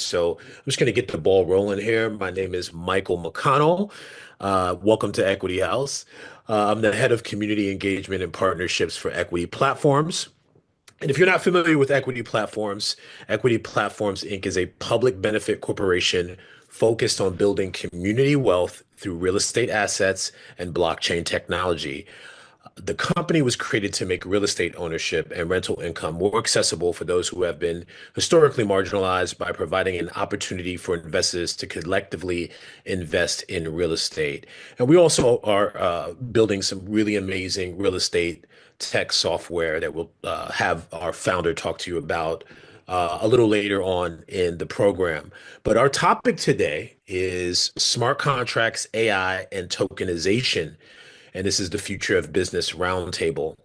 So I'm just going to get the ball rolling here. My name is Michael McConnell. Welcome to Equity House. I'm the head of community engagement and partnerships for Equity Platforms. And if you're not familiar with Equity Platforms Inc. is a public benefit corporation focused on building community wealth through real estate assets and blockchain technology. The company was created to make real estate ownership and rental income more accessible for those who have been historically marginalized by providing an opportunity for investors to collectively invest in real estate. And we also are building some really amazing real estate tech software that we'll have our founder talk to you about a little later on in the program. But our topic today is smart contracts, AI, and tokenization, and this is the Future of Business Roundtable.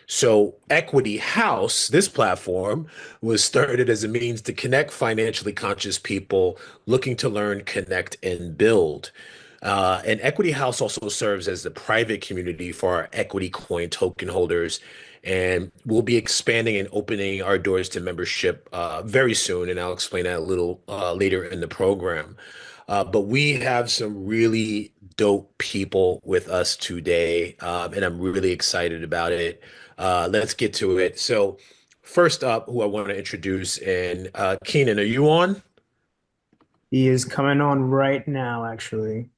So, EquityHaus, this platform, was started as a means to connect financially conscious people looking to learn, connect, and build. And EquityHaus also serves as the private community for our Equity Coin token holders. And we'll be expanding and opening our doors to membership very soon. And I'll explain that a little later in the program. But we have some really dope people with us today, and I'm really excited about it. Let's get to it. So, first up, who I want to introduce, and Keenan, are you on? He is coming on right now, actually.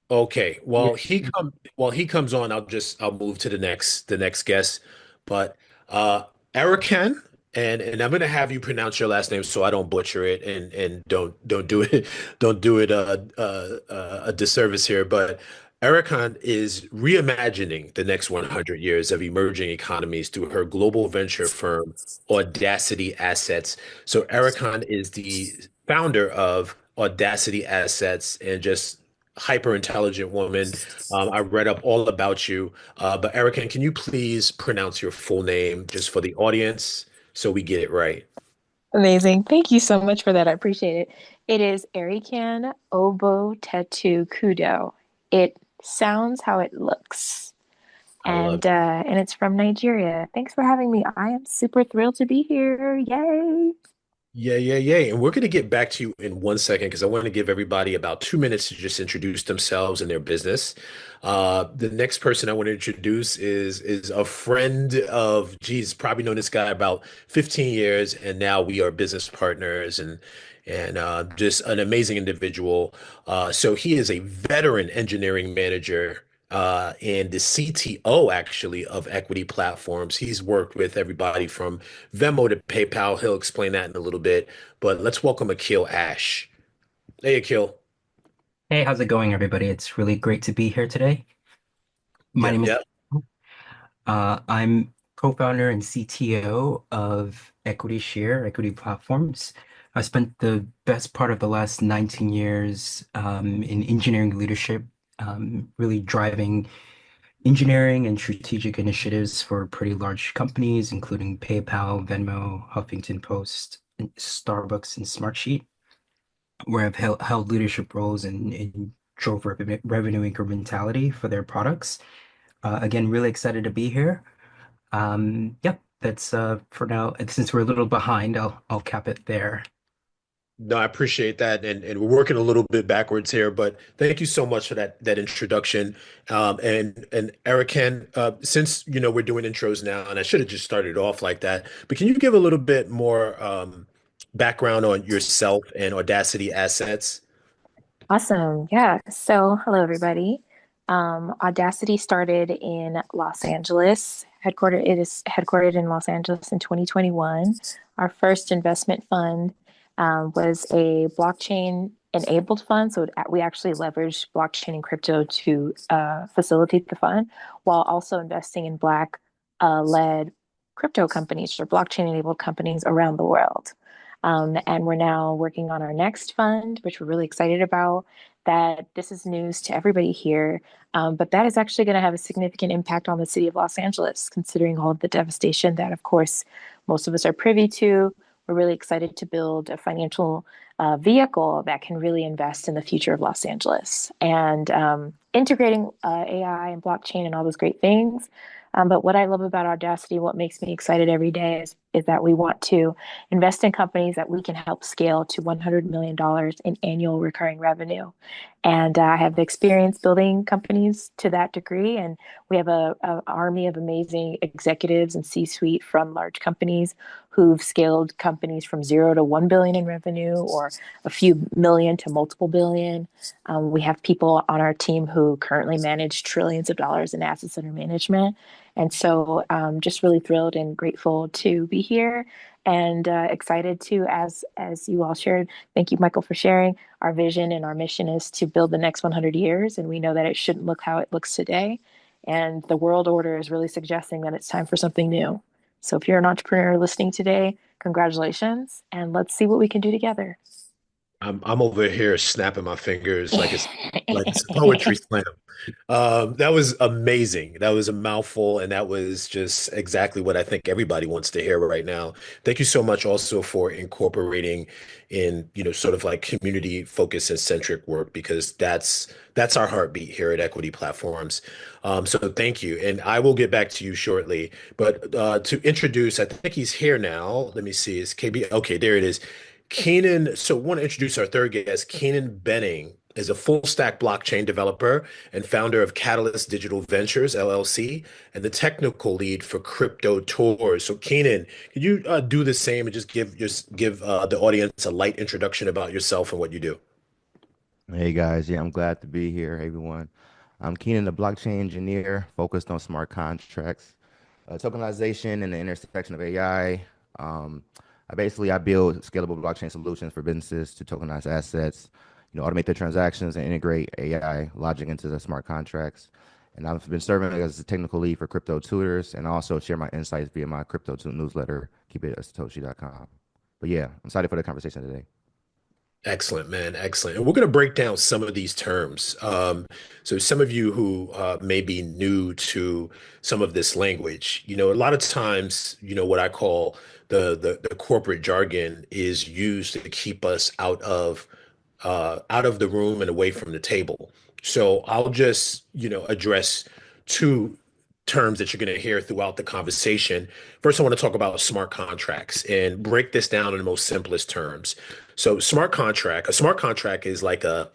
Okay. Yeah. While he comes on, I'll move to the next guest. But Erican, and I'm gonna have you pronounce your last name so I don't butcher it and don't do it don't do it a disservice here. But Erican is reimagining the next 100 years of emerging economies through her global venture firm Audacity Assets. So Erican is the founder of Audacity Assets and just hyper intelligent woman. I read up all about you. But Erica, can you please pronounce your full name just for the audience so we get it right? Amazing. Thank you so much for that. I appreciate it. It is Erican Obo Tetu Kudo. It sounds how it looks. I love And it's from Nigeria. Thanks for having me. I am super thrilled to be here. Yay. yeah. And we're going to get back to you in 1 second because I want to give everybody about 2 minutes to just introduce themselves and their business. The next person I want to introduce is a friend of, geez, probably known this guy about 15 years, and now we are business partners and just an amazing individual. So he is a veteran engineering manager and the CTO actually of Equity Platforms. He's worked with everybody from Venmo to PayPal. He'll explain that in a little bit. But let's welcome Akil Ash. Hey, Akil. Hey, how's it going, everybody? It's really great to be here today. My Yep, name is, yep. I'm co-founder and CTO of Equity Share, Equity Platforms. I spent the best part of the last 19 years in engineering leadership, really driving engineering and strategic initiatives for pretty large companies, including PayPal, Venmo, Huffington Post, Starbucks, and Smartsheet, where I've held leadership roles and drove revenue incrementality for their products. Again, really excited to be here. Yep, that's for now. And since we're a little behind, I'll cap it there. No, I appreciate that. And we're working a little bit backwards here, but thank you so much for that introduction. And Eric, since we're doing intros now, and I should have just started off like that, but can you give a little bit more background on yourself and Audacity Assets? Awesome. Yeah. So, hello, everybody. Audacity started in Los Angeles. It is headquartered in Los Angeles in 2021. Our first investment fund was a blockchain enabled fund. So we actually leveraged blockchain and crypto to facilitate the fund while also investing in Black led crypto companies or blockchain enabled companies around the world. And we're now working on our next fund, which we're really excited about. That this is news to everybody here, but that is actually going to have a significant impact on the city of Los Angeles, considering all of the devastation that, of course, most of us are privy to. We're really excited to build a financial vehicle that can really invest in the future of Los Angeles and integrating AI and blockchain and all those great things. But what I love about Audacity, what makes me excited every day is that we want to invest in companies that we can help scale to $100 million in annual recurring revenue. And I have experience building companies to that degree. And we have a army of amazing executives and C-suite from large companies who've scaled companies from 0 to 1 billion in revenue, or a few million to multiple billion. We have people on our team who currently manage trillions of dollars in assets under management. And so just really thrilled and grateful to be here, and excited to, as you all shared. Thank you, Michael, for sharing. Our vision and our mission is to build the next 100 years, and we know that it shouldn't look how it looks today. And the world order is really suggesting that it's time for something new. So if you're an entrepreneur listening today, congratulations, and let's see what we can do together. I'm over here snapping my fingers like it's a poetry slam. That was amazing. That was a mouthful, and that was just exactly what I think everybody wants to hear right now. Thank you so much also for incorporating in, sort of like community focus and centric work, because that's our heartbeat here at Equity Platforms. So thank you, and I will get back to you shortly. But to introduce, I think he's here now. Let me see. Is KB? Okay, there it is. Keenan, so I want to introduce our third guest. Keenan Benning is a full stack blockchain developer and founder of Catalyst Digital Ventures, LLC, and the technical lead for Crypto Tours. So Keenan, could you do the same and just give the audience a light introduction about yourself and what you do? Hey guys, yeah, I'm glad to be here, everyone. I'm Keenan, the blockchain engineer focused on smart contracts, tokenization, and the intersection of AI. Um, I build scalable blockchain solutions for businesses to tokenize assets, automate their transactions and integrate AI logic into the smart contracts. And I've been serving as the technical lead for Crypto Tutors, and I also share my insights via my Crypto newsletter, keep it at satoshi.com. But yeah, I'm excited for the conversation today. Excellent, man. Excellent. And we're going to break down some of these terms. So some of you who may be new to some of this language, a lot of times, what I call the corporate jargon is used to keep us out of the room and away from the table. So I'll just, address two terms that you're going to hear throughout the conversation. First, I want to talk about smart contracts and break this down in the most simplest terms. So a smart contract is like a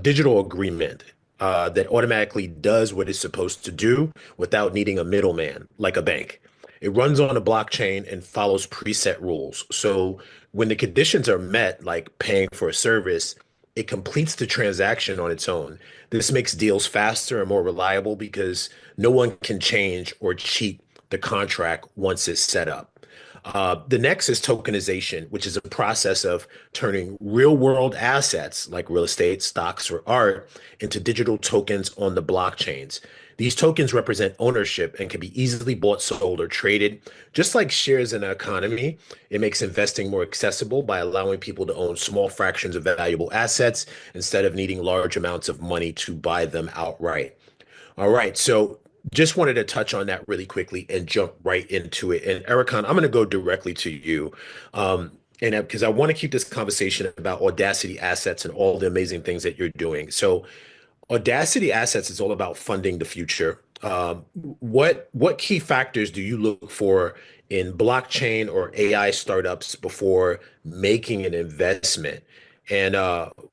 digital agreement that automatically does what it's supposed to do without needing a middleman, like a bank. It runs on a blockchain and follows preset rules. So when the conditions are met, like paying for a service, it completes the transaction on its own. This makes deals faster and more reliable because no one can change or cheat the contract once it's set up. The next is tokenization, which is a process of turning real world assets like real estate, stocks, or art into digital tokens on the blockchains. These tokens represent ownership and can be easily bought, sold, or traded. Just like shares in an economy, it makes investing more accessible by allowing people to own small fractions of valuable assets instead of needing large amounts of money to buy them outright. All right, so just wanted to touch on that really quickly and jump right into it. And Ericon, I'm going to go directly to you. And because I want to keep this conversation about Audacity assets and all the amazing things that you're doing. So Audacity Assets is all about funding the future. What key factors do you look for in blockchain or AI startups before making an investment? And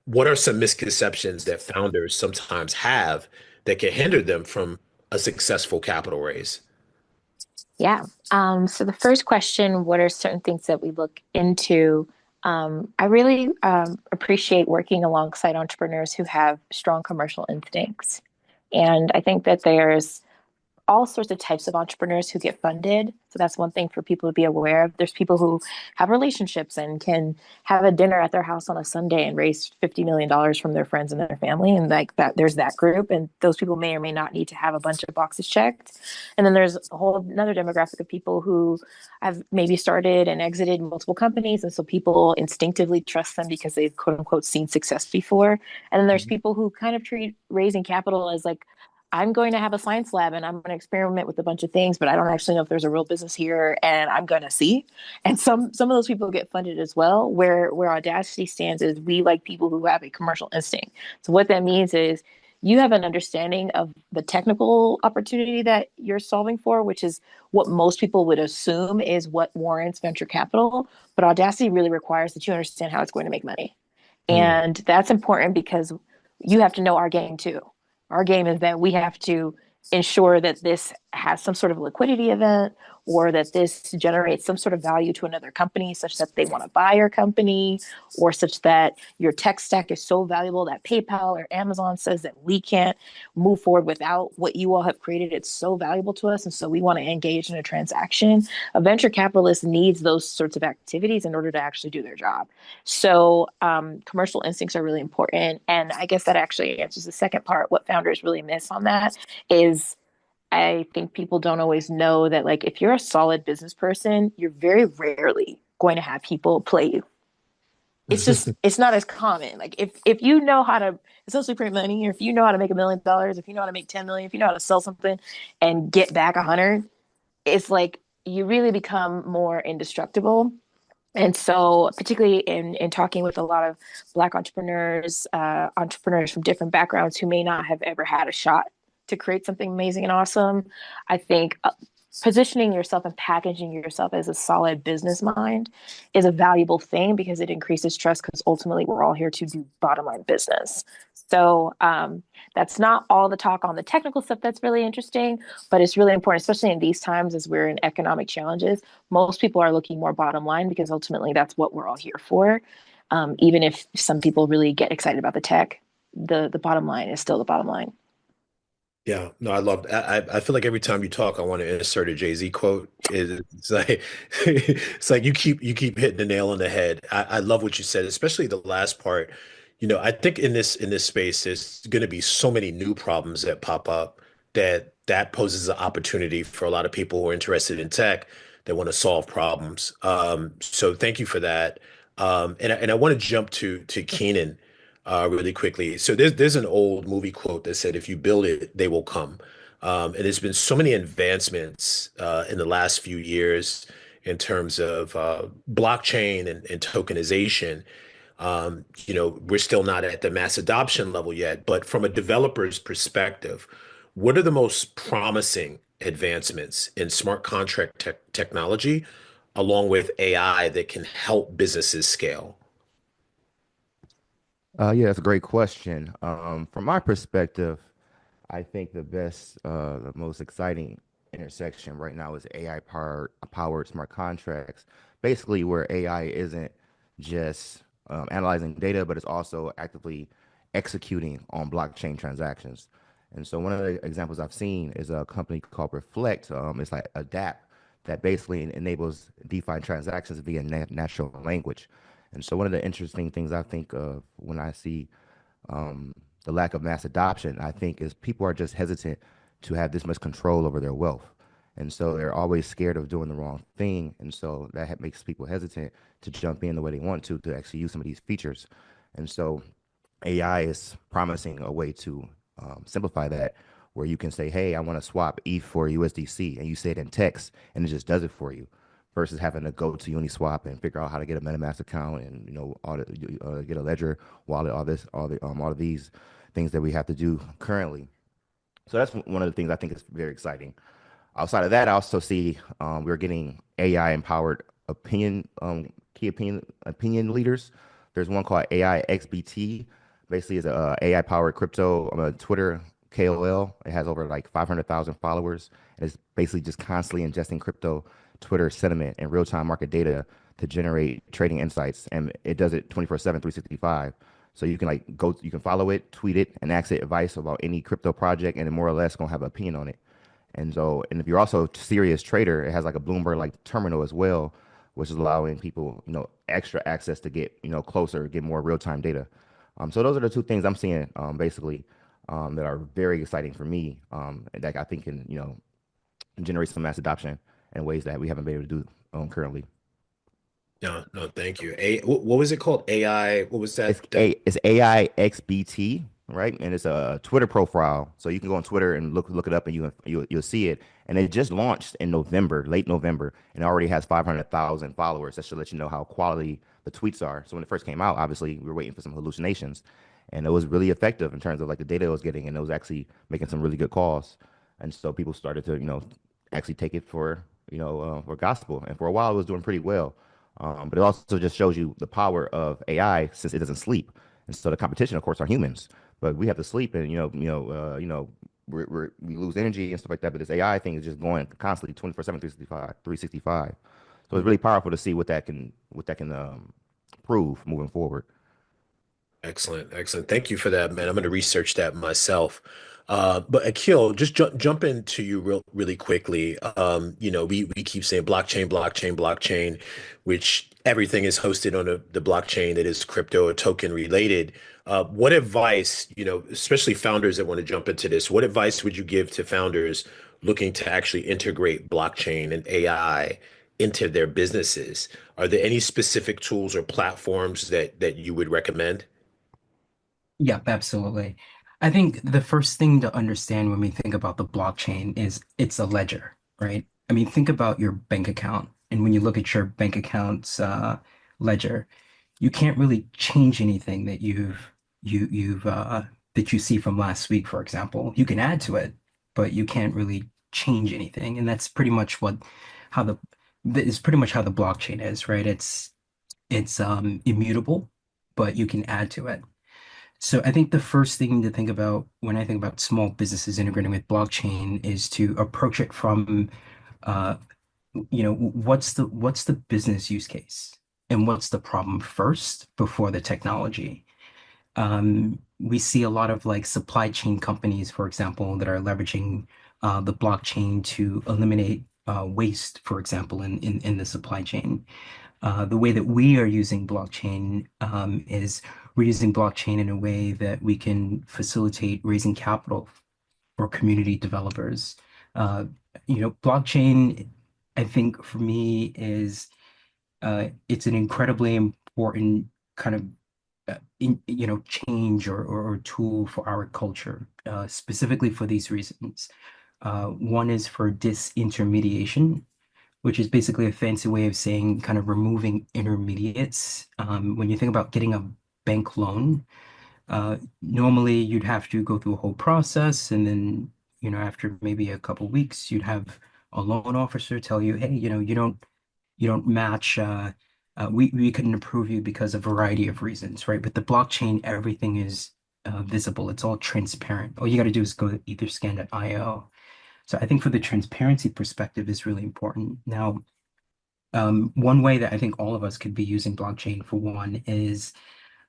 what are some misconceptions that founders sometimes have that can hinder them from a successful capital raise? Yeah. So the first question, what are certain things that we look into? I really appreciate working alongside entrepreneurs who have strong commercial instincts. And I think that there's all sorts of types of entrepreneurs who get funded. So that's one thing for people to be aware of. There's people who have relationships and can have a dinner at their house on a Sunday and raise $50 million from their friends and their family. And like that, there's that group. And those people may or may not need to have a bunch of boxes checked. And then there's a whole another demographic of people who have maybe started and exited multiple companies. And so people instinctively trust them because they've quote unquote seen success before. And then there's people who kind of treat raising capital as like, I'm going to have a science lab and I'm going to experiment with a bunch of things, but I don't actually know if there's a real business here and I'm going to see. And some of those people get funded as well. Where Audacity stands is we like people who have a commercial instinct. So what that means is you have an understanding of the technical opportunity that you're solving for, which is what most people would assume is what warrants venture capital. But Audacity really requires that you understand how it's going to make money. Hmm. And that's important because you have to know our game too. Our game is that we have to ensure that this has some sort of liquidity event or that this generates some sort of value to another company such that they want to buy your company, or such that your tech stack is so valuable that PayPal or Amazon says that we can't move forward without what you all have created. It's so valuable to us, and so we want to engage in a transaction. A venture capitalist needs those sorts of activities in order to actually do their job. So commercial instincts are really important. And I guess that actually answers the second part. What founders really miss on that is, I think people don't always know that, like, if you're a solid business person, you're very rarely going to have people play you. It's not as common. Like, if you know how to essentially print money, or if you know how to make $1 million, if you know how to make 10 million, if you know how to sell something and get back 100, it's like you really become more indestructible. And so, particularly in talking with a lot of Black entrepreneurs, entrepreneurs from different backgrounds who may not have ever had a shot to create something amazing and awesome, I think positioning yourself and packaging yourself as a solid business mind is a valuable thing, because it increases trust, because ultimately we're all here to do bottom line business. So that's not all the talk on the technical stuff that's really interesting, but it's really important, especially in these times as we're in economic challenges. Most people are looking more bottom line, because ultimately that's what we're all here for. Even if some people really get excited about the tech, the bottom line is still the bottom line. Yeah, no, I love. I feel like every time you talk, I want to insert a Jay-Z quote. It's like it's like you keep hitting the nail on the head. I love what you said, especially the last part. I think in this space, there's going to be so many new problems that pop up that poses an opportunity for a lot of people who are interested in tech that want to solve problems. So thank you for that. And I want to jump to Keenan really quickly. So there's an old movie quote that said, "If you build it, they will come." And there's been so many advancements in the last few years in terms of blockchain and tokenization. We're still not at the mass adoption level yet, but from a developer's perspective, what are the most promising advancements in smart contract technology, along with AI, that can help businesses scale? Yeah, that's a great question. From my perspective, I think the most exciting intersection right now is AI powered smart contracts. Basically, where AI isn't just analyzing data, but it's also actively executing on blockchain transactions. And so, one of the examples I've seen is a company called Reflect. It's like a DApp that basically enables DeFi transactions via natural language. And so, one of the interesting things I think of when I see the lack of mass adoption, I think, is people are just hesitant to have this much control over their wealth. And so they're always scared of doing the wrong thing. And so that makes people hesitant to jump in the way they want to actually use some of these features. And so AI is promising a way to simplify that, where you can say, hey, I want to swap ETH for USDC, and you say it in text, and it just does it for you, versus having to go to Uniswap and figure out how to get a MetaMask account and get a Ledger wallet, all of these things that we have to do currently. So that's one of the things I think is very exciting. Outside of that, I also see we're getting AI empowered key opinion leaders. There's one called AI XBT. Basically, is a AI powered crypto Twitter KOL. It has over like 500,000 followers, and it's basically just constantly ingesting crypto Twitter sentiment and real time market data to generate trading insights. And it does it 24/7, 365. So you can you can follow it, tweet it, and ask it advice about any crypto project, and it more or less gonna have an opinion on it. And if you're also a serious trader, it has like a Bloomberg like terminal as well, which is allowing people, extra access to get, closer, get more real time data. So those are the two things I'm seeing, basically, that are very exciting for me, and that I think can, generate some mass adoption in ways that we haven't been able to do currently. No, no, thank you. What was it called? AI? What was It's that? it's AI XBT, right? And it's a Twitter profile, so you can go on Twitter and look it up, and you'll see it. And it just launched in November, late November, and it already has 500,000 followers. That should let you know how quality the tweets are. So when it first came out, obviously we were waiting for some hallucinations, and it was really effective in terms of like the data it was getting, and it was actually making some really good calls. And so people started to, actually take it for gospel. And for a while, it was doing pretty well. But it also just shows you the power of AI since it doesn't sleep. And so the competition, of course, are humans, but we have to sleep, and we lose energy and stuff like that. But this AI thing is just going constantly 24/7, 365. So it's really powerful to see what that can prove moving forward. Excellent, excellent. Thank you for that, man. I'm going to research that myself. But Akil, just jump into you really quickly. We keep saying blockchain, blockchain, blockchain, which everything is hosted on the blockchain that is crypto or token related. What advice, especially founders that want to jump into this, what advice would you give to founders looking to actually integrate blockchain and AI into their businesses? Are there any specific tools or platforms that you would recommend? Yep, absolutely. I think the first thing to understand when we think about the blockchain is it's a ledger, right? I mean, think about your bank account, and when you look at your bank account's ledger, you can't really change anything that you see from last week, for example. You can add to it, but you can't really change anything, and that's pretty much how the that is pretty much how the blockchain is, right? It's immutable, but you can add to it. So I think the first thing to think about when I think about small businesses integrating with blockchain is to approach it from, uh, what's the business use case and what's the problem first before the technology. We see a lot of like supply chain companies, for example, that are leveraging the blockchain to eliminate waste, for example, in the supply chain. The way that we are using blockchain is we're using blockchain in a way that we can facilitate raising capital for community developers. Uh, Blockchain, I think for me it's an incredibly important kind of change or tool for our culture, specifically for these reasons. One is for disintermediation, which is basically a fancy way of saying kind of removing intermediates. When you think about getting a bank loan, normally you'd have to go through a whole process, and then, after maybe a couple weeks, you'd have a loan officer tell you, hey, you don't match. We couldn't approve you because of a variety of reasons, right? With the blockchain, everything is visible. It's all transparent. All you got to do is go to etherscan.io. So I think for the transparency perspective is really important. Now, one way that I think all of us could be using blockchain for one is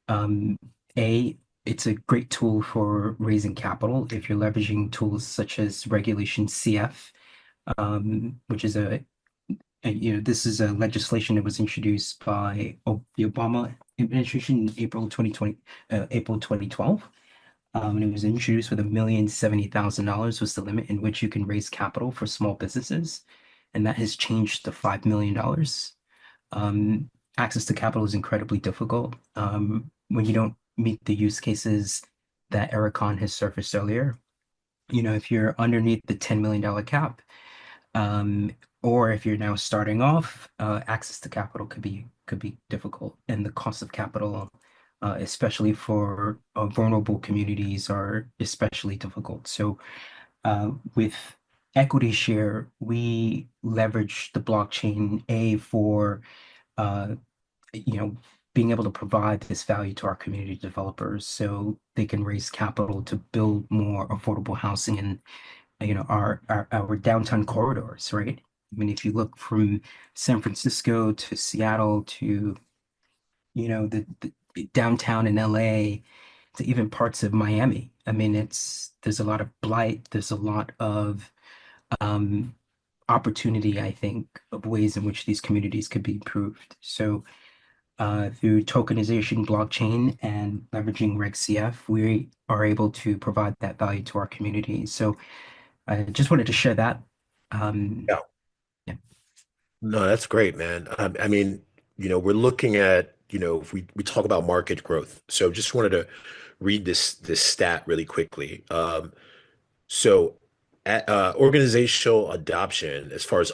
um, A, it's a great tool for raising capital if you're leveraging tools such as Regulation CF, which is this is a legislation that was introduced by the Obama administration in April 2012. And it was introduced with $1,070,000 was the limit in which you can raise capital for small businesses. And that has changed to $5 million. Access to capital is incredibly difficult when you don't meet the use cases that Ericon has surfaced earlier. If you're underneath the $10 million cap, um, or if you're now starting off, access to capital could be difficult, and the cost of capital, especially for vulnerable communities, are especially difficult. So, with Equity Share, we leverage the blockchain for uh, you know being able to provide this value to our community developers, so they can raise capital to build more affordable housing in our downtown corridors, right? I mean, if you look from San Francisco to Seattle to, the downtown in LA to even parts of Miami, I mean, there's a lot of blight, there's a lot of um, opportunity, I think, of ways in which these communities could be improved. So, through tokenization, blockchain, and leveraging RegCF, we are able to provide that value to our communities. So, I just wanted to share that. Um, Yeah. yeah. No, that's great, man. I mean, we're looking at, if we talk about market growth. So just wanted to read this stat really quickly. So organizational adoption as far as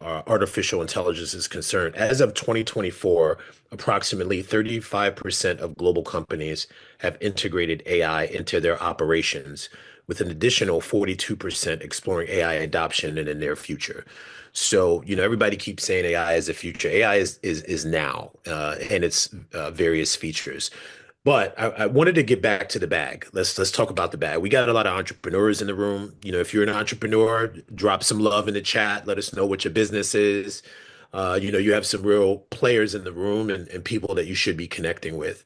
artificial intelligence is concerned. As of 2024, approximately 35% of global companies have integrated AI into their operations, with an additional 42% exploring AI adoption in the near future. So, everybody keeps saying AI is the future. AI is now, and its various features. But I wanted to get back to the bag. Let's talk about the bag. We got a lot of entrepreneurs in the room. If you're an entrepreneur, drop some love in the chat. Let us know what your business is. You have some real players in the room and people that you should be connecting with.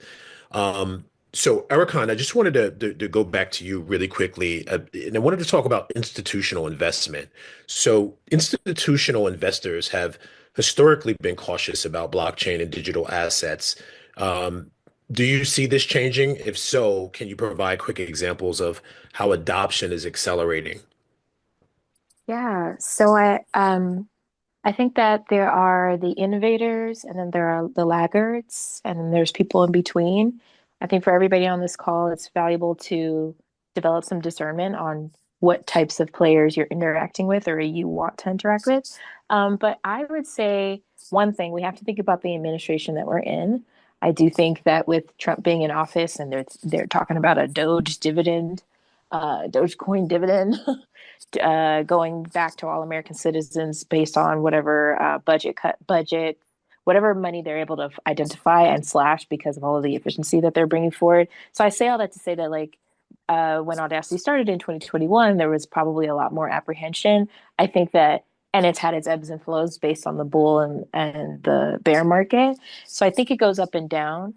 So, Erican, I just wanted to go back to you really quickly, and I wanted to talk about institutional investment. So, institutional investors have historically been cautious about blockchain and digital assets. Um, do you see this changing? If so, can you provide quick examples of how adoption is accelerating? Yeah, so I think that there are the innovators and then there are the laggards and then there's people in between. I think for everybody on this call, it's valuable to develop some discernment on what types of players you're interacting with or you want to interact with. But I would say one thing, we have to think about the administration that we're in. I do think that with Trump being in office and they're talking about a Dogecoin dividend going back to all American citizens based on whatever whatever money they're able to identify and slash because of all of the efficiency that they're bringing forward. So I say all that to say that when Audacity started in 2021, there was probably a lot more apprehension. I think that, and it's had its ebbs and flows based on the bull and the bear market. So I think it goes up and down.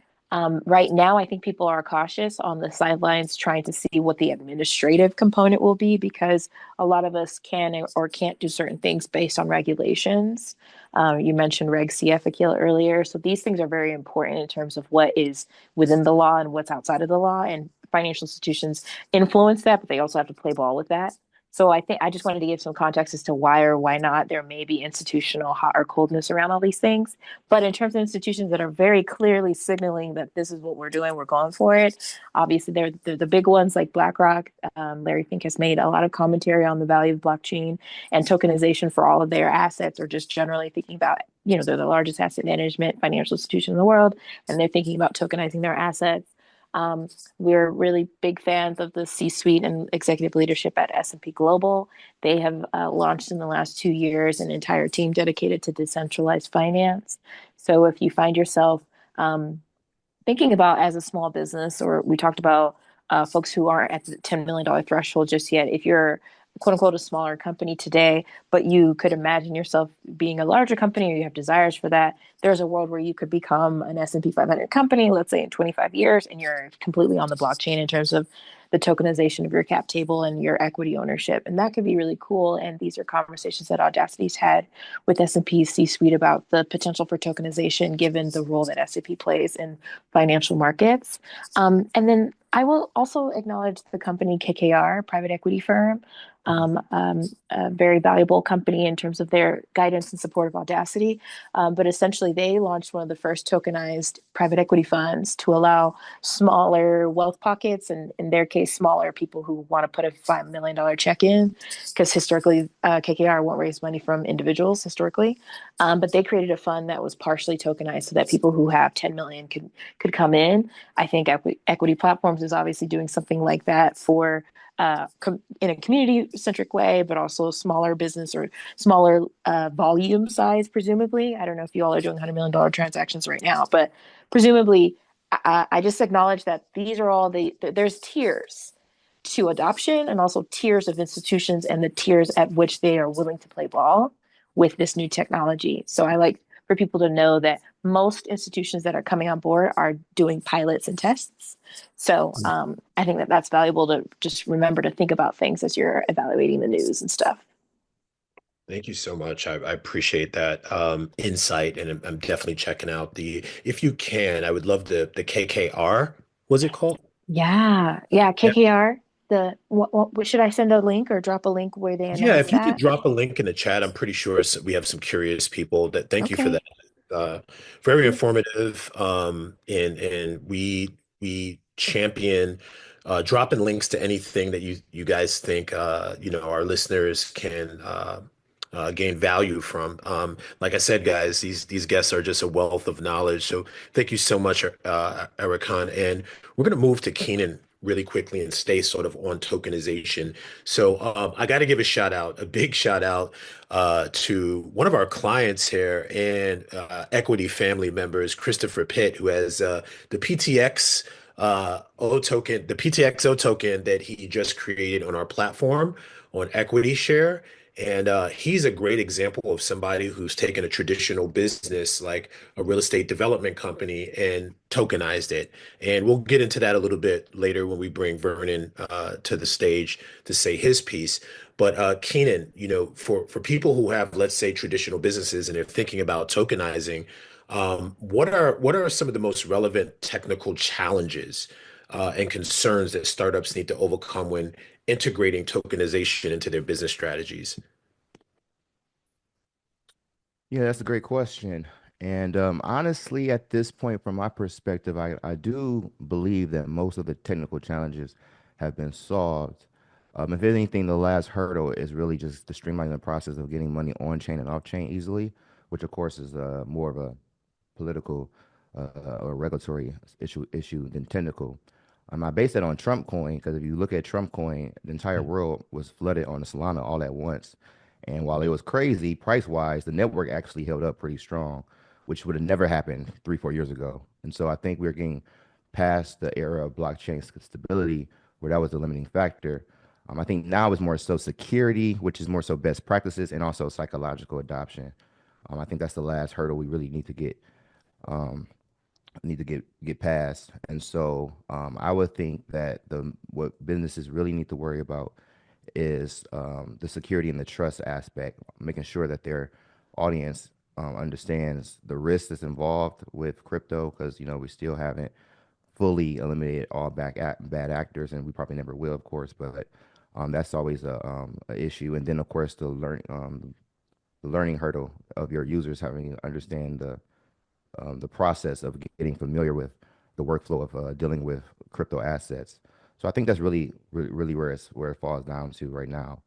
Right now, I think people are cautious on the sidelines trying to see what the administrative component will be because a lot of us can or can't do certain things based on regulations. You mentioned Reg CF Akil earlier. So these things are very important in terms of what is within the law and what's outside of the law. And financial institutions influence that, but they also have to play ball with that. So I think I just wanted to give some context as to why or why not there may be institutional hot or coldness around all these things. But in terms of institutions that are very clearly signaling that this is what we're doing, we're going for it. Obviously, they're the big ones like BlackRock. Larry Fink has made a lot of commentary on the value of blockchain and tokenization for all of their assets, or just generally thinking about, they're the largest asset management financial institution in the world, and they're thinking about tokenizing their assets. We're really big fans of the C-suite and executive leadership at S&P Global. They have launched in the last 2 years an entire team dedicated to decentralized finance. So if you find yourself thinking about as a small business, or we talked about folks who aren't at the $10 million threshold just yet, if you're quote unquote a smaller company today, but you could imagine yourself being a larger company or you have desires for that, there's a world where you could become an S&P 500 company, let's say in 25 years, and you're completely on the blockchain in terms of the tokenization of your cap table and your equity ownership. And that could be really cool. And these are conversations that Audacity's had with S&P's C-suite about the potential for tokenization, given the role that S&P plays in financial markets. And then I will also acknowledge the company KKR, private equity firm, a very valuable company in terms of their guidance and support of Audacity. But essentially, they launched one of the first tokenized private equity funds to allow smaller wealth pockets, and in their case, smaller people who want to put a $5 million check in, because historically, KKR won't raise money from individuals historically. But they created a fund that was partially tokenized so that people who have 10 million could come in. I think Equity Platforms is obviously doing something like that for in a community-centric way, but also smaller business or smaller volume size, presumably. I don't know if you all are doing $100 million transactions right now, but presumably, I just acknowledge that these are all there's tiers to adoption and also tiers of institutions and the tiers at which they are willing to play ball with this new technology. So I like for people to know that most institutions that are coming on board are doing pilots and tests. So I think that that's valuable to just remember to think about things as you're evaluating the news and stuff. Thank you so much. I appreciate that insight, and I'm definitely checking out if you can, I would love the KKR. Was it called? Yeah, Yeah. KKR. What should I send a link or drop a link where they Yeah, announce if you could that? drop a link in the chat, I'm pretty sure we have some curious people thank you for Okay. that. Very informative. And we, we champion dropping links to anything that you guys think our listeners can gain value from. Like I said, guys, these guests are just a wealth of knowledge. So thank you so much, Erican. And we're going to move to Keenan really quickly and stay sort of on tokenization. So I got to give a shout out, a big shout out to one of our clients here and Equity family members, Christopher Pitt, who has the PTX O token, the PTXO token that he just created on our platform on Equity Share. And he's a great example of somebody who's taken a traditional business like a real estate development company and tokenized it. And we'll get into that a little bit later when we bring Vernon to the stage to say his piece. But Keenan, for people who have, let's say, traditional businesses and they're thinking about tokenizing, what are some of the most relevant technical challenges and concerns that startups need to overcome when integrating tokenization into their business strategies? Yeah, that's a great question. And honestly, at this point, from my perspective, I do believe that most of the technical challenges have been solved. If anything, the last hurdle is really just the streamlining the process of getting money on chain and off chain easily, which of course is more of a political or regulatory issue than technical. I base that on Trump coin because if you look at Trump coin, the entire world was flooded on the Solana all at once. And while it was crazy price wise, the network actually held up pretty strong, which would have never happened 3, 4 years ago. And so I think we're getting past the era of blockchain stability where that was the limiting factor. I think now it's more so security, which is more so best practices and also psychological adoption. I think that's the last hurdle we really um, need to get past. And so I would think that the what businesses really need to worry about is the security and the trust aspect, making sure that their audience understands the risk that's involved with crypto, because we still haven't fully eliminated all bad actors, and we probably never will, of course. But that's always a issue. And then, of course, the learning hurdle of your users having to understand the process of getting familiar with the workflow of dealing with crypto assets. So I think that's really where it falls down to right now.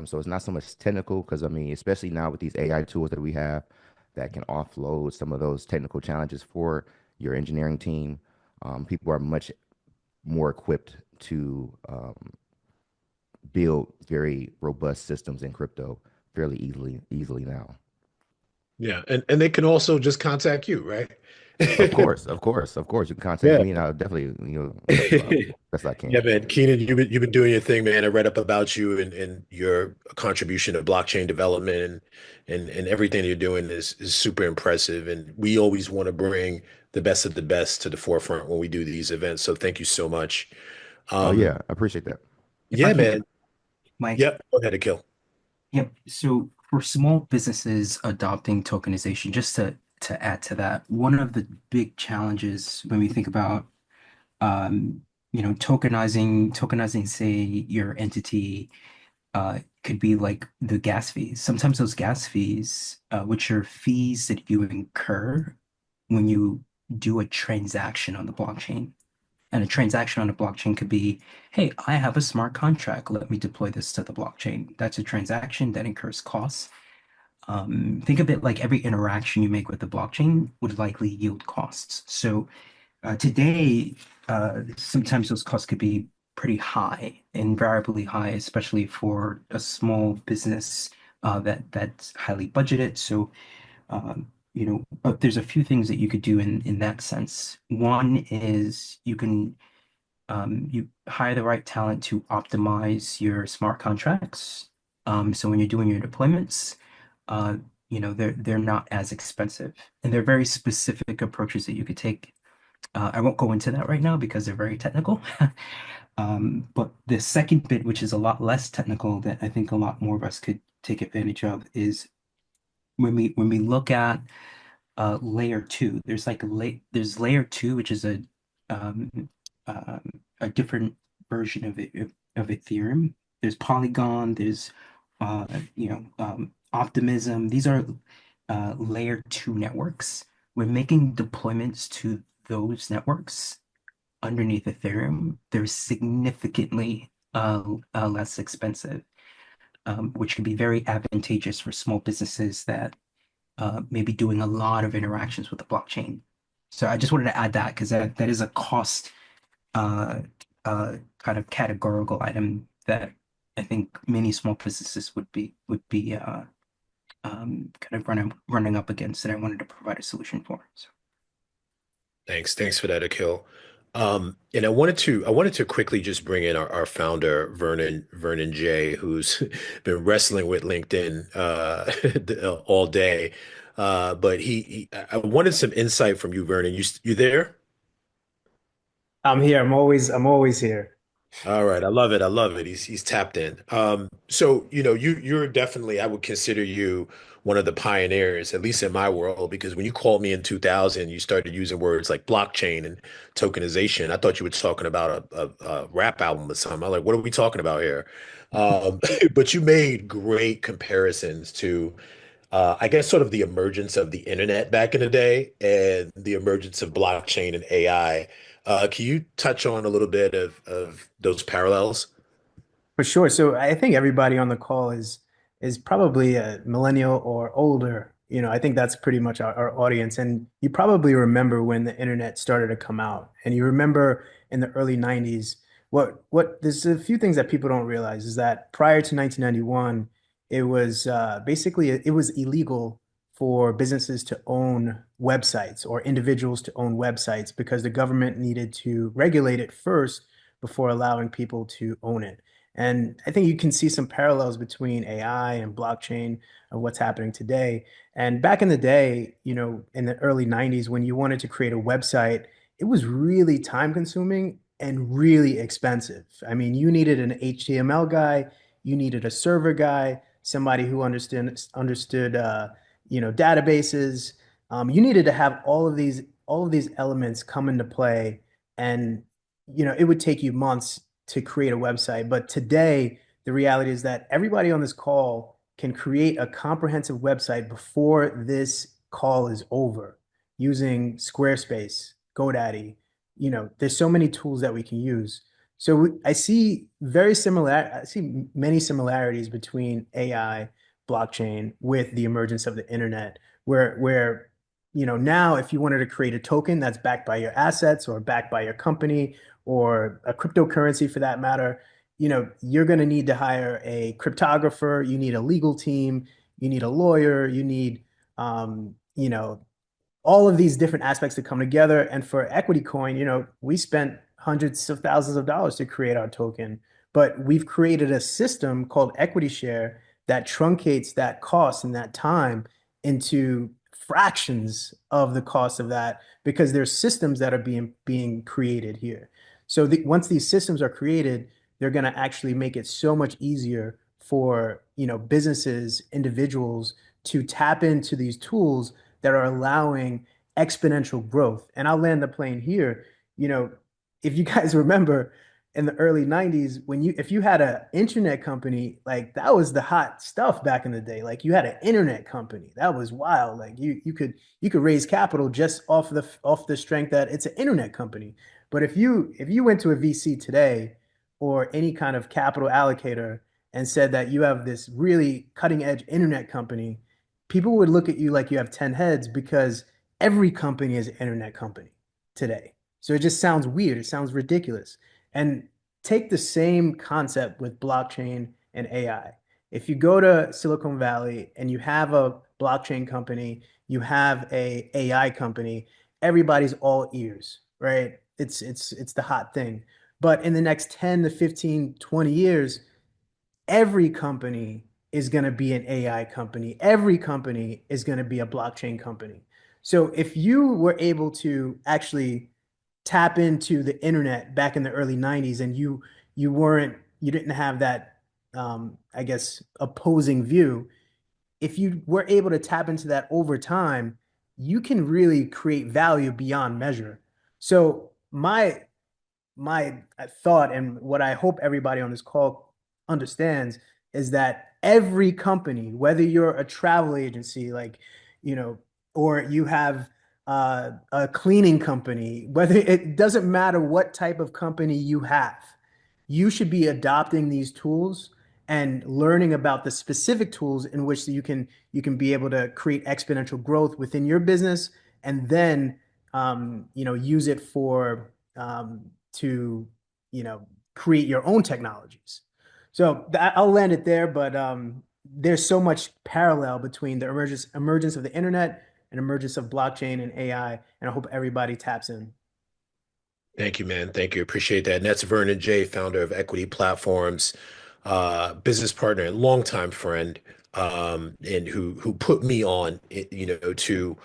So it's not so much technical because I mean, especially now with these AI tools that we have that can offload some of those technical challenges for your engineering team, people are much more equipped to build very robust systems in crypto fairly easily now. Yeah, and they can also just contact you, right? Of course, of course, of course. You can contact Yeah. me, and I'll definitely help you out best I Yeah, can. man. Keenan, you've been doing your thing, man. I read up about you and your contribution to blockchain development and everything you're doing is super impressive. And we always want to bring the best of the best to the forefront when we do these events. So thank you so much. Oh Um, yeah, I appreciate that. If I yeah, can, man. Mike, Yep. Go ahead, Akil. yep. So for small businesses adopting tokenization, just to add to that, one of the big challenges when we think about tokenizing, say, your entity could be like the gas fees. Sometimes those gas fees, which are fees that you incur when you do a transaction on the blockchain. And a transaction on a blockchain could be, hey, I have a smart contract. Let me deploy this to the blockchain. That's a transaction that incurs costs. Think of it like every interaction you make with the blockchain would likely yield costs. So today, sometimes those costs could be pretty high, invariably high, especially for a small business that's highly budgeted. So, there's a few things that you could do in that sense. One is you hire the right talent to optimize your smart contracts. So when you're doing your deployments, they're not as expensive, and there are very specific approaches that you could take. I won't go into that right now because they're very technical. But the second bit, which is a lot less technical, that I think a lot more of us could take advantage of, is when we look at layer two. There's layer two, which is um, um, a different version of Ethereum. There's Polygon. There's Optimism. These are layer two networks. We're making deployments to those networks underneath Ethereum, they're significantly less expensive, which can be very advantageous for small businesses that may be doing a lot of interactions with the blockchain. So I just wanted to add that because that is a cost uh, kind of categorical item that I think many small businesses would be kind of running up against that I wanted to provide a solution for. So. Thanks for that, Akhil. And I wanted to quickly just bring in our founder, Vernon J, who's been wrestling with LinkedIn all day. But I wanted some insight from you, Vernon. You there? I'm here. I'm always here. All right, I love it. I love it. He's tapped in. So you're definitely, I would consider you one of the pioneers, at least in my world, because when you called me in 2000, you started using words like blockchain and tokenization. I thought you were talking about a rap album or something. I'm like, what are we talking about here? But you made great comparisons to, I guess, sort of the emergence of the internet back in the day and the emergence of blockchain and AI. Can you touch on a little bit of those parallels? For sure. So I think everybody on the call is probably a millennial or older. I think that's pretty much our audience. And you probably remember when the internet started to come out. And you remember in the early 90s, what there's a few things that people don't realize is that prior to 1991, it was basically it was illegal for businesses to own websites or individuals to own websites because the government needed to regulate it first before allowing people to own it. And I think you can see some parallels between AI and blockchain of what's happening today. And back in the day, in the early 90s, when you wanted to create a website, it was really time consuming and really expensive. I mean, you needed an HTML guy, you needed a server guy, somebody who understood databases. You needed to have all of these elements come into play, and it would take you months to create a website. But today, the reality is that everybody on this call can create a comprehensive website before this call is over using Squarespace, GoDaddy. There's so many tools that we can use. So I see many similarities between AI, blockchain with the emergence of the internet, where now if you wanted to create a token that's backed by your assets or backed by your company or a cryptocurrency for that matter, you're going to need to hire a cryptographer, you need a legal team, you need a lawyer, you need, all of these different aspects to come together. And for Equity Coin, we spent hundreds of thousands of dollars to create our token, but we've created a system called Equity Share that truncates that cost and that time into fractions of the cost of that because there's systems that are being created here. So once these systems are created, they're going to actually make it so much easier for businesses, individuals to tap into these tools that are allowing exponential growth. And I'll land the plane here. You know, if you guys remember in the early 90s, if you had an internet company, like that was the hot stuff back in the day. Like you had an internet company. That was wild. Like you could raise capital just off the strength that it's an internet company. But if you went to a VC today or any kind of capital allocator and said that you have this really cutting edge internet company, people would look at you like you have 10 heads because every company is an internet company today. So it just sounds weird. It sounds ridiculous. And take the same concept with blockchain and AI. If you go to Silicon Valley and you have a blockchain company, you have a AI company, everybody's all ears, right? It's the hot thing. But in the next 10 to 15, 20 years, every company is going to be an AI company. Every company is going to be a blockchain company. So if you were able to actually tap into the internet back in the early 90s and you didn't have that I guess opposing view, if you were able to tap into that over time, you can really create value beyond measure. So my thought and what I hope everybody on this call understands is that every company, whether you're a travel agency, like, or you have a cleaning company, whether it doesn't matter what type of company you have, you should be adopting these tools and learning about the specific tools in which you can be able to create exponential growth within your business, and then use it for to create your own technologies. So I'll land it there, but there's so much parallel between the emergence of the internet and emergence of blockchain and AI, and I hope everybody taps in. Thank you, man. Thank you. Appreciate that. And that's Vernon J., founder of Equity Platforms, business partner and longtime friend, and who put me on, to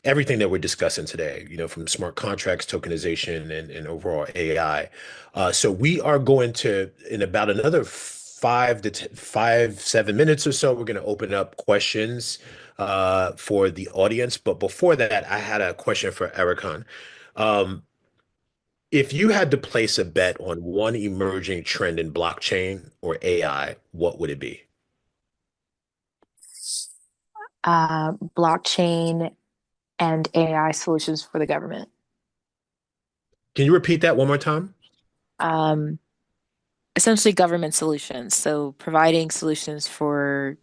everything that we're discussing today, from smart contracts, tokenization, and overall AI. So we are going to, in about another 7 minutes or so, we're going to open up questions for the audience. But before that, I had a question for Ericon. Um, if you had to place a bet on one emerging trend in blockchain or AI, what would it be? Blockchain and AI solutions for the government. Can you repeat that one more time? Um, Essentially government solutions. So providing solutions for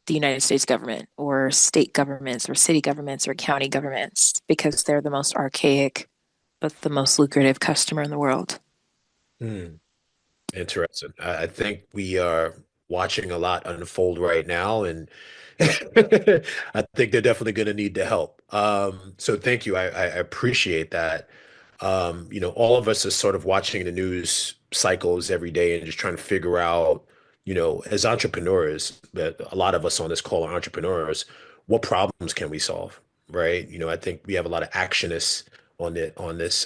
the United States government or state governments or city governments or county governments because they're the most archaic but the most lucrative customer in the world. Hmm. Interesting. I think we are watching a lot unfold right now, and I think they're definitely going to need the help. So thank you. I appreciate that. All of us are sort of watching the news cycles every day and just trying to figure out, as entrepreneurs, that a lot of us on this call are entrepreneurs, what problems can we solve, right? I think we have a lot of actionists on this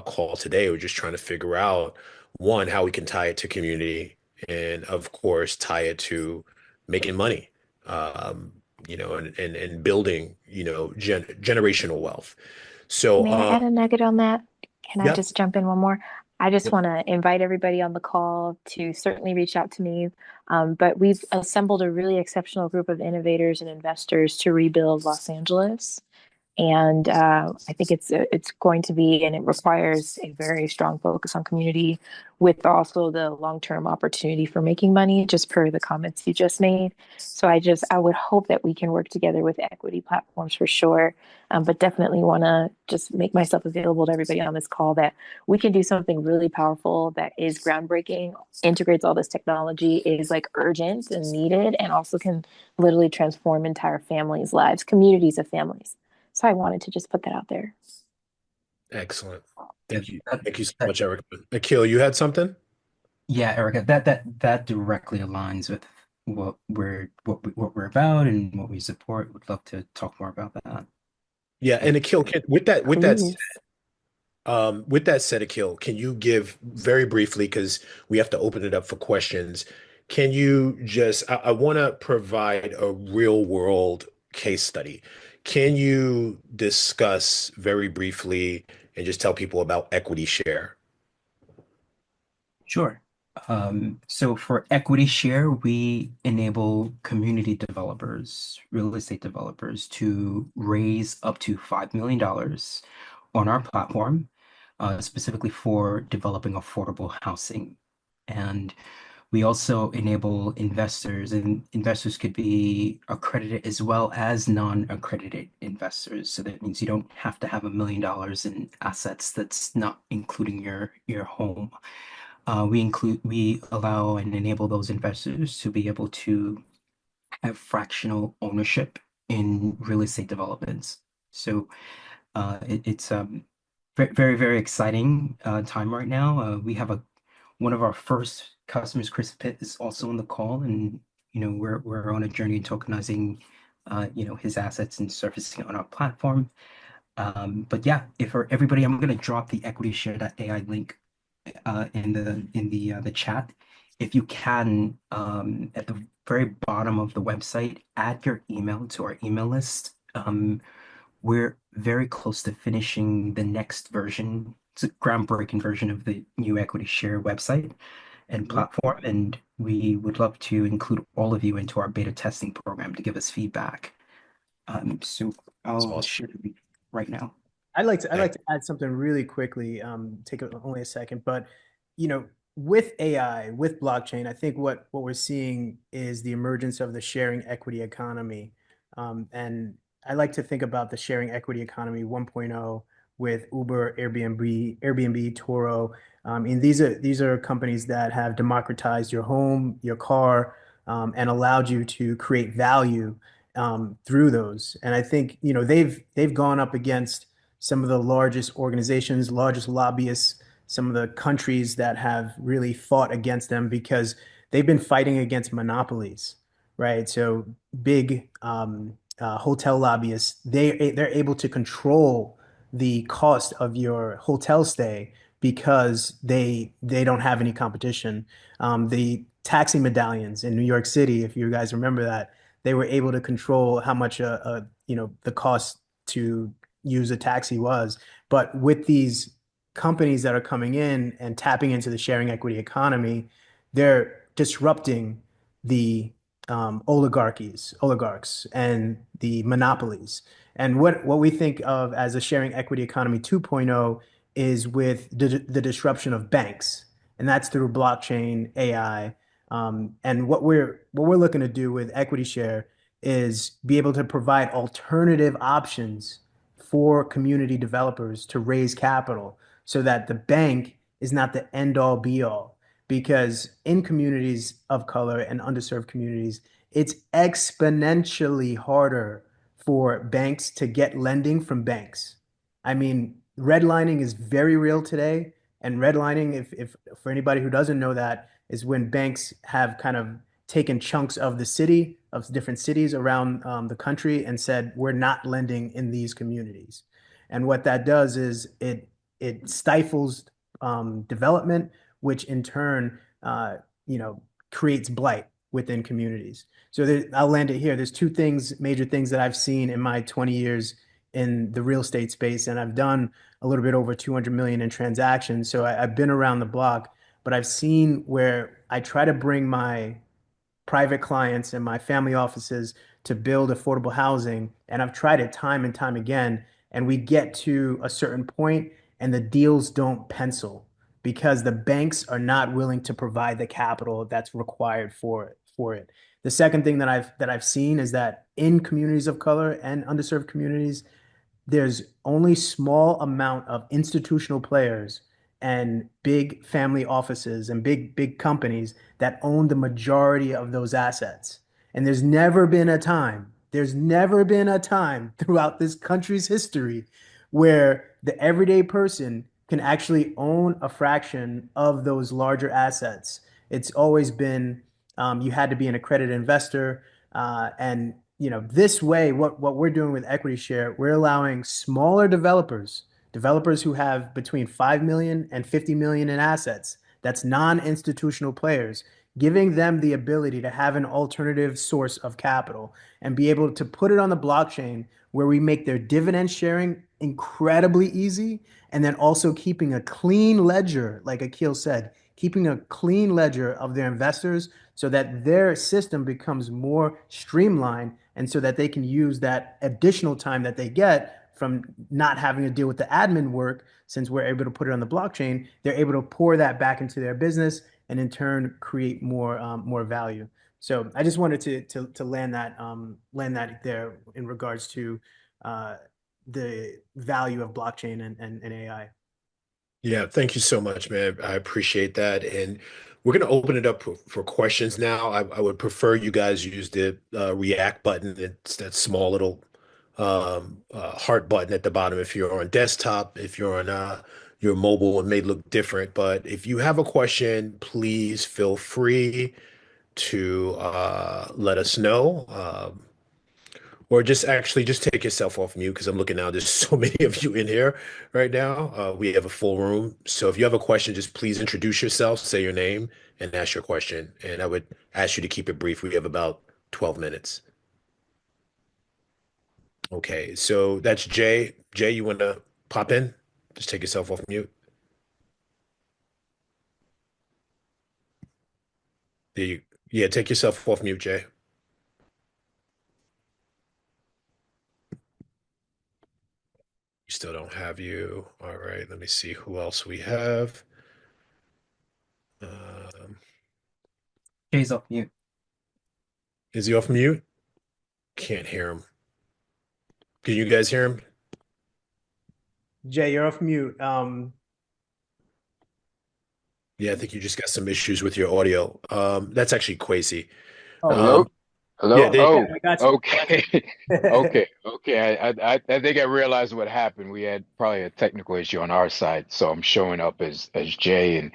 call today. We're just trying to figure out, one, how we can tie it to community, and of course tie it to making money, and building, generational wealth. So, May I add a nugget on that? Can I yeah, just jump in one more? I just yep. want to invite everybody on the call to certainly reach out to me. But we've assembled a really exceptional group of innovators and investors to rebuild Los Angeles. And I think it's going to be, and it requires a very strong focus on community with also the long-term opportunity for making money, just per the comments you just made. So I would hope that we can work together with equity platforms for sure, but definitely want to just make myself available to everybody on this call that we can do something really powerful that is groundbreaking, integrates all this technology, is like urgent and needed, and also can literally transform entire families' lives, communities of families. So I wanted to just put that out there. Excellent. That, Thank you. that, Thank you so that much, Eric. Akil, you had something? yeah, Erica, that directly aligns with what we're about and what we support. Would love to talk more about that. Yeah, and Akil, Please. with that said, Akil, can you give very briefly, because we have to open it up for questions, can you just, I want to provide a real world case study. Can you discuss very briefly and just tell people about Equity Share? Sure. So for equity share, we enable community developers, real estate developers to raise up to $5 million on our platform, specifically for developing affordable housing. And we also enable investors, and investors could be accredited as well as non-accredited investors. So that means you don't have to have $1 million in assets. That's not including your home. We allow and enable those investors to be able to have fractional ownership in real estate developments. So it's very, very exciting time right now. We have one of our first customers, Chris Pitt, is also on the call, and we're on a journey in tokenizing his assets and surfacing on our platform. But yeah, if for everybody, I'm going to drop the EquityShare.ai link in the chat. If you can, at the very bottom of the website, add your email to our email list. We're very close to finishing the next version. It's a groundbreaking version of the new Equity Share website and platform, and we would love to include all of you into our beta testing program to give us feedback. So It's I'll awesome. share it right now. I'd like to add something really quickly, only a second, but you know, with AI, with blockchain, I think what we're seeing is the emergence of the sharing equity economy. And I like to think about the sharing equity economy 1.0 with Uber, Airbnb, Toro. And these are companies that have democratized your home, your car, and allowed you to create value through those. And I think, they've gone up against some of the largest organizations, largest lobbyists, some of the countries that have really fought against them because they've been fighting against monopolies, right? So big hotel lobbyists, they're able to control the cost of your hotel stay because they don't have any competition. The taxi medallions in New York City, if you guys remember that, they were able to control how much the cost to use a taxi was. But with these companies that are coming in and tapping into the sharing equity economy, they're disrupting the oligarchs, and the monopolies. And what we think of as a sharing equity economy 2.0 is with the disruption of banks, and that's through blockchain, AI. And what we're looking to do with Equity Share is be able to provide alternative options for community developers to raise capital so that the bank is not the end all be all. Because in communities of color and underserved communities, it's exponentially harder for banks to get lending from banks. I mean, redlining is very real today. And redlining, if for anybody who doesn't know that, is when banks have kind of taken chunks of the city, of different cities around the country, and said, we're not lending in these communities. And what that does is it stifles development, which in turn, creates blight within communities. So I'll land it here. There's two things, major things that I've seen in my 20 years in the real estate space, and I've done a little bit over 200 million in transactions. So I've been around the block, but I've seen where I try to bring my private clients and my family offices to build affordable housing. And I've tried it time and time again. And we get to a certain point and the deals don't pencil because the banks are not willing to provide the capital that's required for it. The second thing that I've seen is that in communities of color and underserved communities, there's only small amount of institutional players and big family offices and big companies that own the majority of those assets. And there's never been a time throughout this country's history where the everyday person can actually own a fraction of those larger assets. It's always been you had to be an accredited investor, and this way, what we're doing with Equity Share, we're allowing smaller developers who have between 5 million and 50 million in assets, that's non-institutional players, giving them the ability to have an alternative source of capital and be able to put it on the blockchain where we make their dividend sharing incredibly easy, and then also keeping a clean ledger, like Akil said, keeping a clean ledger of their investors so that their system becomes more streamlined and so that they can use that additional time that they get from not having to deal with the admin work. Since we're able to put it on the blockchain, they're able to pour that back into their business and in turn create more value. So I just wanted to land that there in regards to uh, the value of blockchain and AI. Yeah, thank you so much, man. I appreciate that. And we're going to open it up for questions now. I would prefer you guys use the React button. It's that small little heart button at the bottom if you're on desktop. If you're on your mobile, it may look different. But if you have a question, please feel free to let us know. Or just take yourself off mute because I'm looking now. There's so many of you in here right now. We have a full room. So if you have a question, just please introduce yourself, say your name, and ask your question. And I would ask you to keep it brief. We have about 12 minutes. Okay, so that's Jay. Jay, you want to pop in? Just take yourself off mute. There you, yeah, take yourself off mute, Jay. still don't have you. All right, let me see who else we have. Jay's off mute. Is he off mute? Can't hear him. Can you guys hear him? Jay, you're off mute. Yeah, I think you just got some issues with your audio. That's actually Quasi. Oh, Hello? Um, yeah, Hello? they, Oh, I got you. okay. Okay. I think I realized what happened. We had probably a technical issue on our side, so I'm showing up as Jay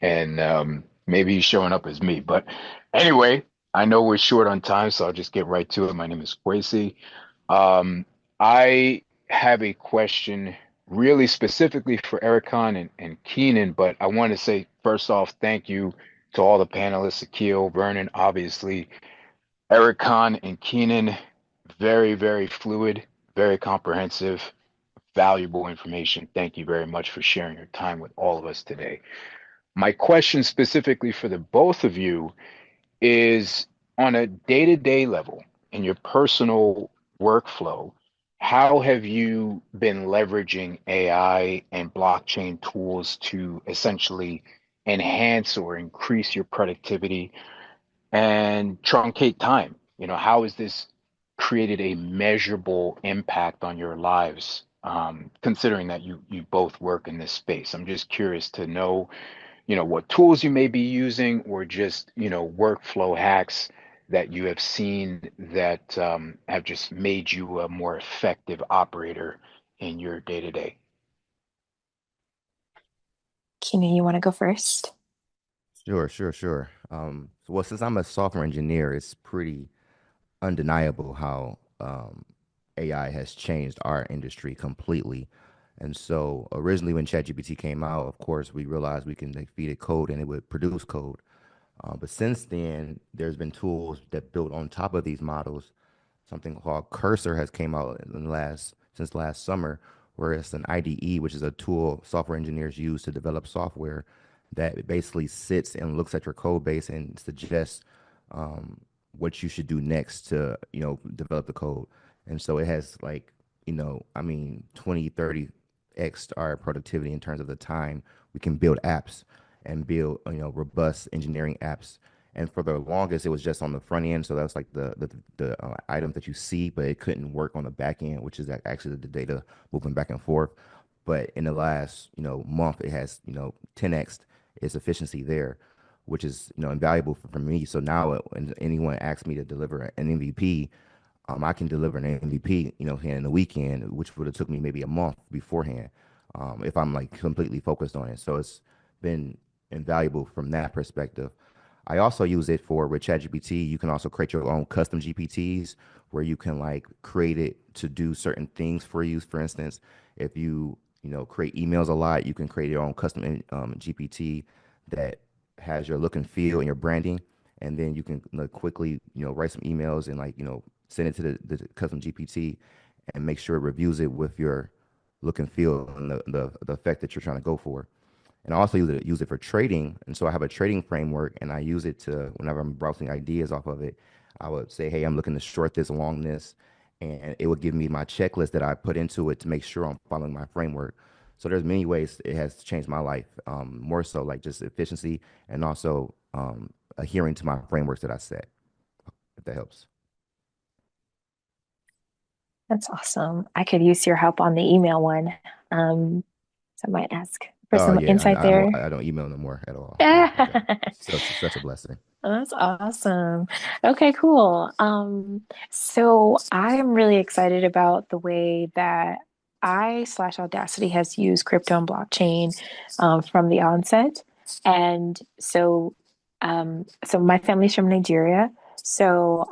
and maybe he's showing up as me. But anyway, I know we're short on time, so I'll just get right to it. My name is Quasi. I have a question really specifically for Ericon and Keenan, but I want to say first off, thank you to all the panelists, Akil, Vernon, obviously. Eric Kahn and Keenan, very, very fluid, very comprehensive, valuable information. Thank you very much for sharing your time with all of us today. My question specifically for the both of you is on a day-to-day level in your personal workflow, how have you been leveraging AI and blockchain tools to essentially enhance or increase your productivity and truncate time? How has this created a measurable impact on your lives, considering that you both work in this space? I'm just curious to know, what tools you may be using or just, workflow hacks that you have seen that have just made you a more effective operator in your day to day. Kina, you want to go first? Sure. Well, since I'm a software engineer, it's pretty undeniable how AI has changed our industry completely. And so originally when ChatGPT came out, of course, we realized we can like, feed it code and it would produce code. But since then, there's been tools that build on top of these models. Something called Cursor has came out since last summer, where it's an IDE, which is a tool software engineers use to develop software that basically sits and looks at your code base and suggests what you should do next to, develop the code. And so it has like, I mean, 20, 30x our productivity in terms of the time we can build apps and build, robust engineering apps. And for the longest, it was just on the front end. So that's like the items that you see, but it couldn't work on the back end, which is actually the data moving back and forth. But in the last, month, it has, 10x its efficiency there, which is, invaluable for me. So now when anyone asks me to deliver an MVP, I can deliver an MVP, in the weekend, which would have took me maybe a month beforehand, if I'm like completely focused on it. So it's been invaluable from that perspective. I also use it with ChatGPT. You can also create your own custom GPTs where you can like create it to do certain things for you. For instance, if create emails a lot, you can create your own custom GPT that has your look and feel and your branding, and then you can quickly write some emails and send it to the custom GPT and make sure it reviews it with your look and feel and the effect that you're trying to go for. And I also use it for trading. And so I have a trading framework and I use it to, whenever I'm browsing ideas off of it, I would say, hey, I'm looking to short this along this. And it would give me my checklist that I put into it to make sure I'm following my framework. So there's many ways it has changed my life, more so like just efficiency and also adhering to my frameworks that I set, if that helps. That's awesome. I could use your help on the email one. So I might ask for Oh some yeah, insight there. I don't email no more at all. Such a blessing. That's awesome. Okay, cool. So I am really excited about the way that I/Audacity has used crypto and blockchain from the onset. And so my family's from Nigeria. So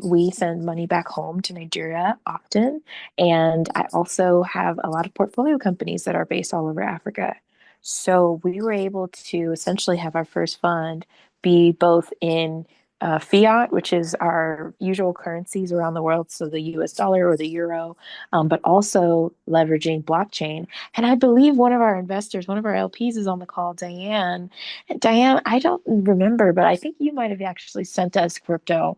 we send money back home to Nigeria often. And I also have a lot of portfolio companies that are based all over Africa. So we were able to essentially have our first fund be both in fiat, which is our usual currencies around the world, so the US dollar or the euro, but also leveraging blockchain. And I believe one of our investors, one of our LPs is on the call, Diane. Diane, I don't remember, but I think you might have actually sent us crypto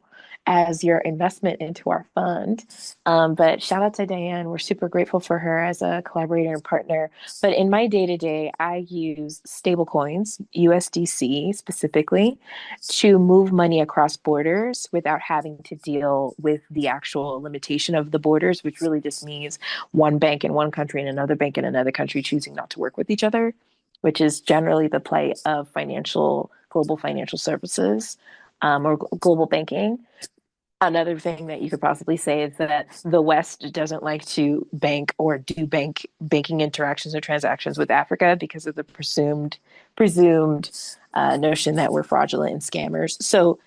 as your investment into our fund. But shout out to Diane. We're super grateful for her as a collaborator and partner. But in my day to day, I use stable coins, USDC specifically, to move money across borders without having to deal with the actual limitation of the borders, which really just means one bank in one country and another bank in another country choosing not to work with each other, which is generally the plight of global financial services, or global banking. Another thing that you could possibly say is that the West doesn't like to bank or do banking interactions or transactions with Africa because of the presumed notion that we're fraudulent and scammers. So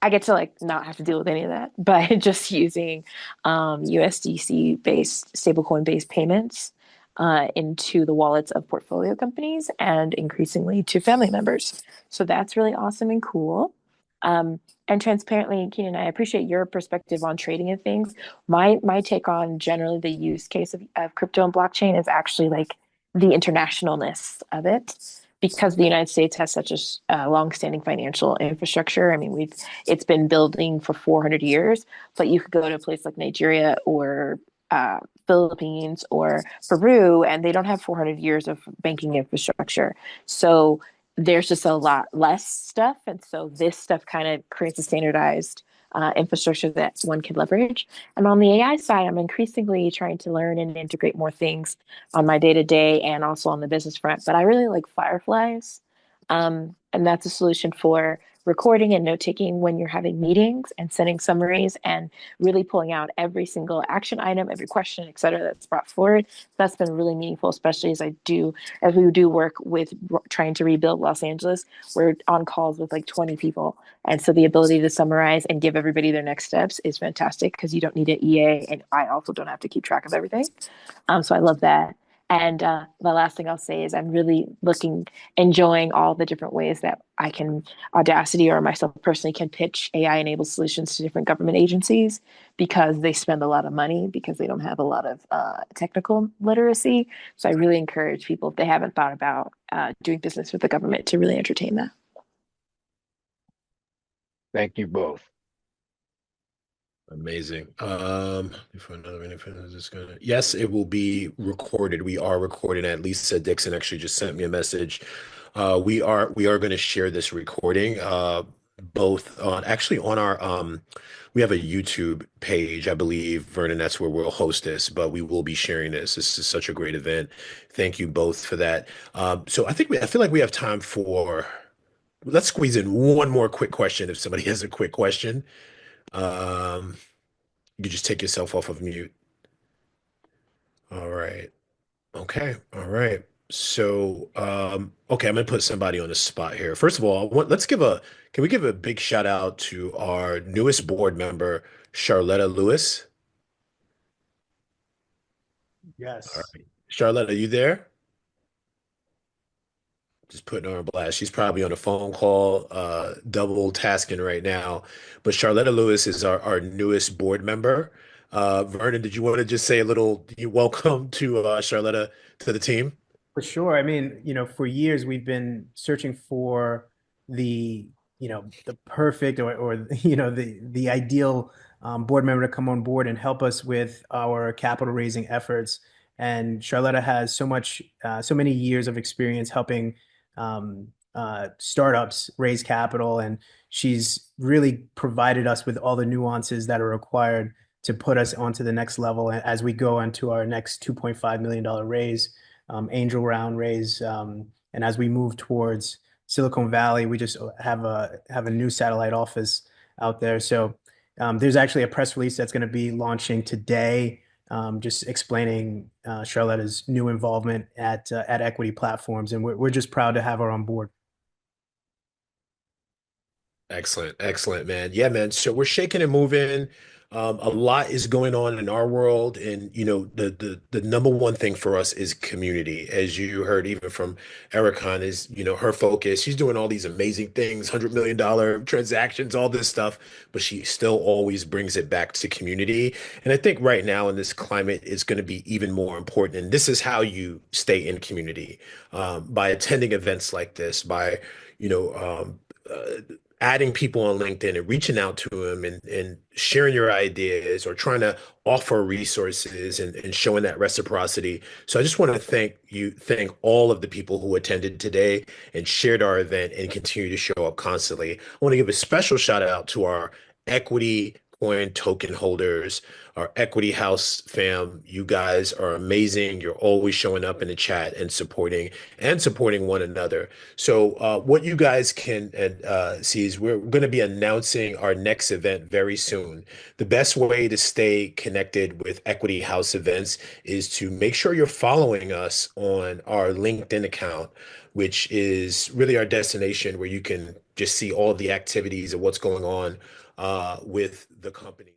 I get to like not have to deal with any of that by just using USDC based stablecoin based payments into the wallets of portfolio companies and increasingly to family members. So that's really awesome and cool. Um, and transparently, Keenan, I appreciate your perspective on trading and things. My take on generally the use case of crypto and blockchain is actually like the internationalness of it. Because the United States has such a long-standing financial infrastructure. I mean, it's been building for 400 years, but you could go to a place like Nigeria or Philippines or Peru, and they don't have 400 years of banking infrastructure. So there's just a lot less stuff. And so this stuff kind of creates a standardized infrastructure that one can leverage. And on the AI side, I'm increasingly trying to learn and integrate more things on my day to day and also on the business front. But I really like Fireflies. And that's a solution for recording and note taking when you're having meetings and sending summaries and really pulling out every single action item, every question, et cetera, that's brought forward. That's been really meaningful, especially as we do work with trying to rebuild Los Angeles. We're on calls with like 20 people. And so the ability to summarize and give everybody their next steps is fantastic because you don't need an EA. And I also don't have to keep track of everything. So I love that. And the last thing I'll say is I'm really enjoying all the different ways that I can, Audacity or myself personally, can pitch AI-enabled solutions to different government agencies because they spend a lot of money because they don't have a lot of technical literacy. So I really encourage people, if they haven't thought about doing business with the government, to really entertain that. Thank you both. Amazing. For another minute, yes, it will be recorded. We are recording it. Lisa Dixon actually just sent me a message. We are going to share this recording, both on actually on our we have a YouTube page, I believe, Vernon, that's where we'll host this, but we will be sharing this. This is such a great event. Thank you both for that. So I feel like we have time for, let's squeeze in one more quick question if somebody has a quick question. Um, you can just take yourself off of mute. All right. Okay. All right. So, okay, I'm gonna put somebody on the spot here. First of all, can we give a big shout out to our newest board member, Charletta Lewis? All Yes. right. Charlotte, are you there? Just putting her on blast. She's probably on a phone call, double tasking right now. But Charletta Lewis is our newest board member. Vernon, did you want to just say a little welcome to Charletta to the team? For sure. I mean, for years we've been searching for the, the perfect or the ideal board member to come on board and help us with our capital raising efforts. And Charlotta has so many years of experience helping startups raise capital, and she's really provided us with all the nuances that are required to put us onto the next level as we go into our next $2.5 million raise, angel round raise. And as we move towards Silicon Valley, we just have a new satellite office out there. So there's actually a press release that's going to be launching today, just explaining Charletta's new involvement at Equity Platforms, and we're just proud to have her on board. Excellent, excellent, man. Yeah, man. So we're shaking and moving. A lot is going on in our world, and the number one thing for us is community. As you heard, even from Ericon, is her focus. She's doing all these amazing things, $100 million transactions, all this stuff, but she still always brings it back to community. And I think right now in this climate is going to be even more important. And this is how you stay in community, by attending events like this, by you know. Adding people on LinkedIn and reaching out to them and sharing your ideas or trying to offer resources and showing that reciprocity. So I just want to thank all of the people who attended today and shared our event and continue to show up constantly. I want to give a special shout out to our equity coin token holders, our EquityHaus fam. You guys are amazing. You're always showing up in the chat and supporting one another. So what you guys can see is we're going to be announcing our next event very soon. The best way to stay connected with EquityHaus events is to make sure you're following us on our LinkedIn account, which is really our destination where you can just see all the activities and what's going on with the company.